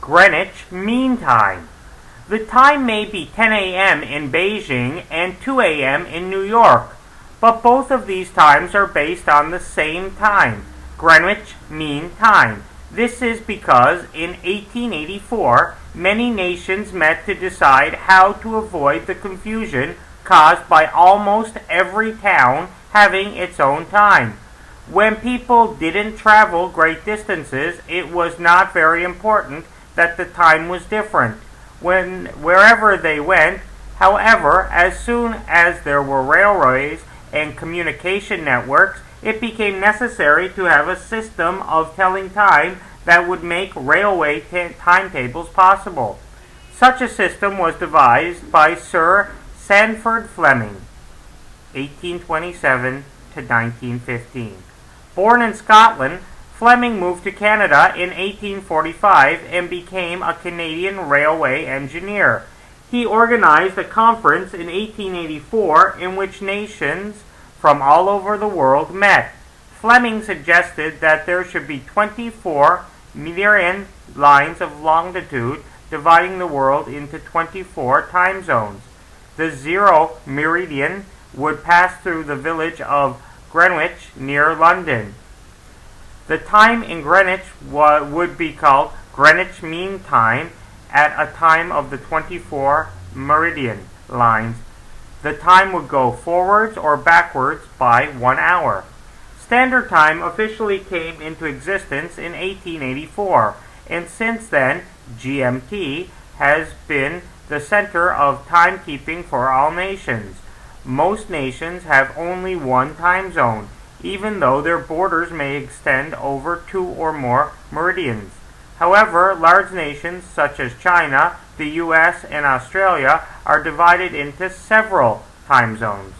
Greenwich Mean Time. The time may be 10 a.m. in Beijing and 2 a.m. in New York, but both of these times are based on the same time, Greenwich Mean Time. This is because in 1884, many nations met to decide how to avoid the confusion caused by almost every town having its own time. When people didn't travel great distances, it was not very important that the time was different wherever they went. However, as soon as there were railways and communication networks, it became necessary to have a system of telling time that would make railway timetables possible. Such a system was devised by Sir Sandford Fleming, 1827 to 1915. Born in Scotland, Fleming moved to Canada in 1845 and became a Canadian railway engineer. He organized a conference in 1884 in which nations from all over the world met. Fleming suggested that there should be 24 meridian lines of longitude dividing the world into 24 time zones. The zero meridian would pass through the village of Greenwich near London. The time in Greenwich would be called Greenwich Mean Time at a time of the 24 meridian lines. The time would go forwards or backwards by 1 hour. Standard Time officially came into existence in 1884, and since then, GMT has been the center of timekeeping for all nations. Most nations have only one time zone, even though their borders may extend over 2 or more meridians. However, large nations such as China, the US, and Australia are divided into several time zones.